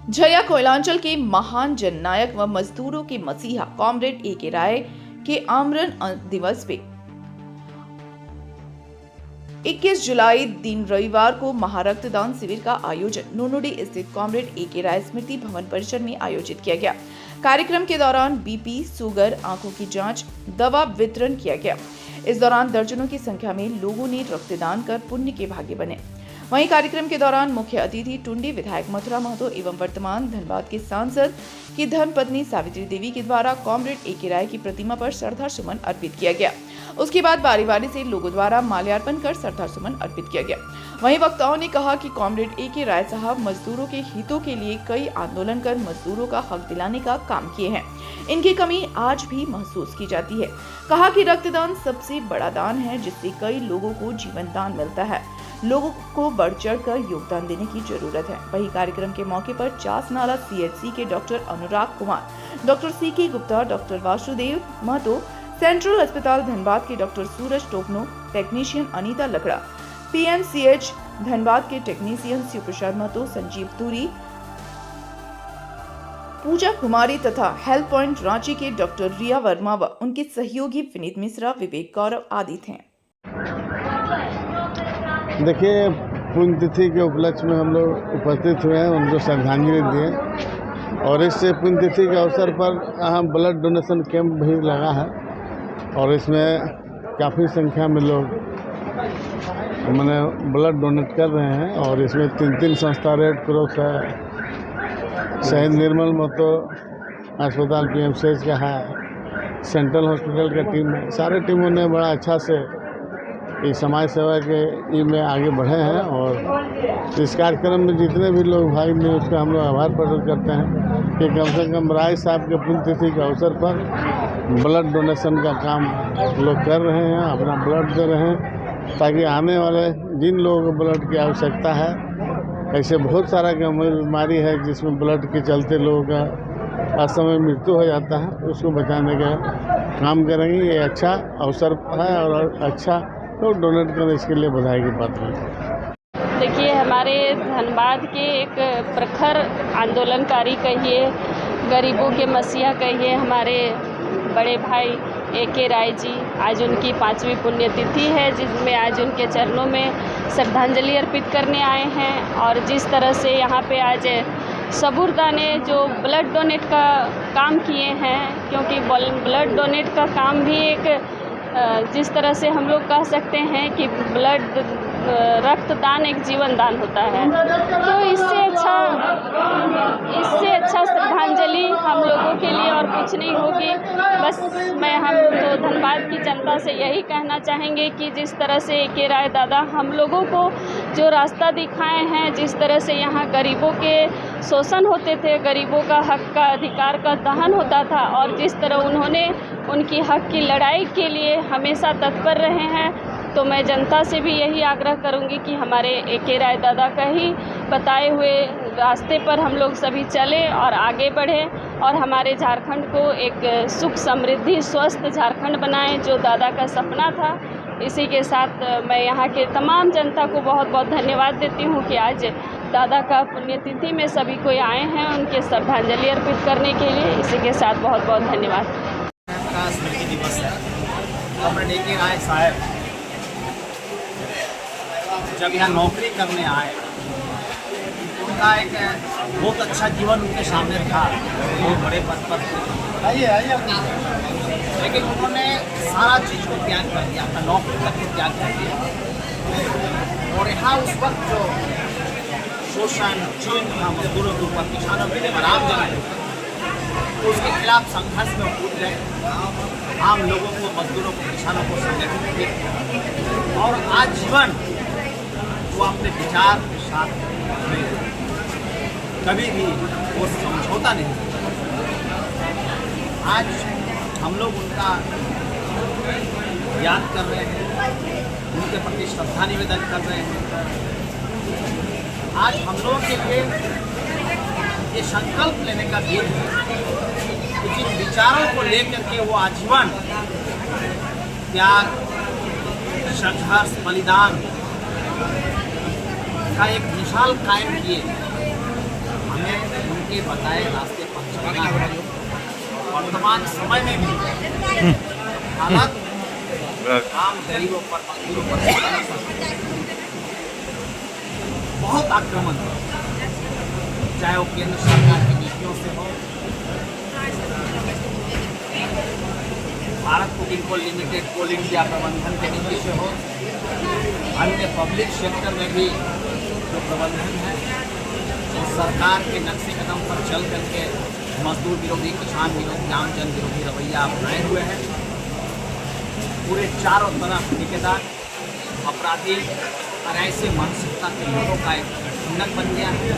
झरिया कोयलांचल के महान जननायक व मजदूरों के मसीहा कॉमरेड ए के राय के आमरण दिवस पे 21 जुलाई दिन रविवार को महारक्तदान शिविर का आयोजन नोनोडी स्थित कॉमरेड ए के राय स्मृति भवन परिसर में आयोजित किया गया। कार्यक्रम के दौरान बीपी, शुगर, आंखों की जांच, दवा वितरण किया गया। इस दौरान दर्जनों की संख्या में लोगों ने रक्तदान कर पुण्य के भागी बने। वहीं कार्यक्रम के दौरान मुख्य अतिथि टुंडी विधायक मथुरा महतो एवं वर्तमान धनबाद के सांसद की धर्मपत्नी सावित्री देवी के द्वारा कॉमरेड ए के राय की प्रतिमा पर श्रद्धा सुमन अर्पित किया गया। उसके बाद बारी बारी से लोगों द्वारा माल्यार्पण कर श्रद्धा सुमन अर्पित किया गया। वहीं वक्ताओं ने कहा कि कॉमरेड ए के राय साहब मजदूरों के हितों के लिए कई आंदोलन कर मजदूरों का हक दिलाने का काम किए हैं। इनकी कमी आज भी महसूस की जाती है। कहा कि रक्तदान सबसे बड़ा दान है जिससे कई लोगों को जीवन दान मिलता है। लोगों को बढ़ चढ़ कर योगदान देने की जरूरत है। वहीं कार्यक्रम के मौके पर चासनाला CHC के doctor Anurag Kumar, doctor CK Gupta, doctor Vasudev Mahato, central अस्पताल धनबाद के doctor Suraj Topno, technician Anita Lakra, PMCH Dhanbad के टेक्नीशियन शिवप्रसाद महतो, संजीव तुरी, पूजा कुमारी तथा हेल्थ पॉइंट रांची के डॉक्टर रिया वर्मा व उनके सहयोगी विनीत मिश्रा, विवेक गौरव आदि थे। देखिए, पुण्यतिथि के उपलक्ष्य में हम लोग उपस्थित हुए हैं, उनको श्रद्धांजलि दिए और इस पुण्यतिथि के अवसर पर यहाँ ब्लड डोनेशन कैंप भी लगा है और इसमें काफ़ी संख्या में लोग मैंने ब्लड डोनेट कर रहे हैं और इसमें 3 संस्था, रेड क्रॉस है, शहीद निर्मल महतो अस्पताल PMCH का है, सेंट्रल हॉस्पिटल का टीम है। सारे टीमों ने बड़ा अच्छा से इस समाज सेवा के में आगे बढ़े हैं और इस कार्यक्रम में जितने भी लोग भाग लिए उसका हम लोग आभार प्रकट करते हैं कि कम से कम राय साहब के पुण्यतिथि के अवसर पर ब्लड डोनेशन का काम लोग कर रहे हैं, अपना ब्लड दे रहे हैं ताकि आने वाले जिन लोगों को ब्लड की आवश्यकता है, ऐसे बहुत सारा गंभीर बीमारी है जिसमें ब्लड के चलते लोगों का असमय मृत्यु हो जाता है, उसको बचाने का काम करेंगे। ये अच्छा अवसर है और अच्छा तो डोनेट करें, इसके लिए बधाई की बात है। देखिए, हमारे धनबाद के एक प्रखर आंदोलनकारी कहिए, गरीबों के मसीहा कहिए, हमारे बड़े भाई ए के राय जी, आज उनकी 5वीं पुण्यतिथि है जिसमें आज उनके चरणों में श्रद्धांजलि अर्पित करने आए हैं। और जिस तरह से यहाँ पे आज सबूरदा ने जो ब्लड डोनेट का काम किए हैं, क्योंकि ब्लड डोनेट का काम भी एक जिस तरह से हम लोग कह सकते हैं कि रक्तदान एक जीवन दान होता है, तो इससे अच्छा श्रद्धांजलि हम लोगों के लिए और कुछ नहीं होगी। बस हम तो धनबाद की जनता से यही कहना चाहेंगे कि जिस तरह से ए के राय दादा हम लोगों को जो रास्ता दिखाए हैं, जिस तरह से यहाँ गरीबों के शोषण होते थे, गरीबों का हक का अधिकार का दहन होता था और जिस तरह उन्होंने उनकी हक की लड़ाई के लिए हमेशा तत्पर रहे हैं, तो मैं जनता से भी यही आग्रह करूंगी कि हमारे ए के राय दादा का ही बताए हुए रास्ते पर हम लोग सभी चलें और आगे बढ़ें और हमारे झारखंड को एक सुख समृद्धि स्वस्थ झारखंड बनाएं, जो दादा का सपना था। इसी के साथ मैं यहाँ के तमाम जनता को बहुत बहुत धन्यवाद देती हूँ कि आज दादा का पुण्यतिथि में सभी कोई आए हैं उनके श्रद्धांजलि अर्पित करने के लिए। इसी के साथ बहुत बहुत धन्यवाद। स्मृति दिवस है। कॉमरेड ए के राय साहब जब यहाँ नौकरी करने आए, उनका एक बहुत अच्छा जीवन उनके सामने था, बहुत बड़े पद पर लेकिन उन्होंने सारा चीज़ को त्याग कर दिया, अपना नौकरी तक को त्याग कर दिया और यहाँ उस वक्त जो शोषण जुल्म था मजदूरों के ऊपर, किसानों के ऊपर, आम जनता उसके खिलाफ संघर्ष में कूद गए। आम लोगों को, मजदूरों को, किसानों को संगठित किए और आजीवन वो अपने विचार के साथ कभी भी वो समझौता नहीं। आज हम लोग उनका याद कर रहे हैं, उनके प्रति श्रद्धा निवेदन कर रहे हैं। आज हम लोगों के लिए ये संकल्प लेने का दिन है कि जिन विचारों को लेकर के वो आजीवन त्याग, संघर्ष, बलिदान का एक मिसाल कायम किए, हमें के बताए रास्ते पर चलना है। वर्तमान समय में भी हालात आम गरीबों पर, मजदूरों पर बहुत आक्रमण है, चाहे वो केंद्र सरकार की नीतियों से हो, भारत कुकिंग कोल लिमिटेड कोल इंडिया प्रबंधन के नीति से हो, अन्य पब्लिक सेक्टर में भी जो प्रबंधन है, तो सरकार के नक्शे कदम पर चल करके मजदूर विरोधी, किसान विरोधी, आमजन विरोधी रवैया अपनाए हुए हैं। पूरे चारों तरफ ठेकेदार, अपराधी और ऐसे मानसिकता के लोगों का एक ठंडक बन गया है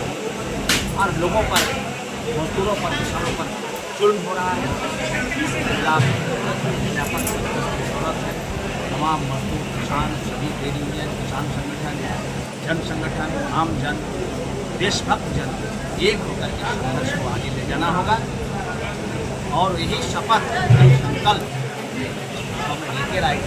और लोगों पर, मजदूरों पर, किसानों पर जुल्म हो रहा है। इसके खिलाफ व्यापक जरूरत है। तमाम मजदूर, किसान, सभी ट्रेड यूनियन, किसान संगठन, जन संगठन, आम जन, देशभक्त जन एक होकर के संघर्ष को आगे ले जाना होगा और यही शपथ, संकल्प हमें लेकर आए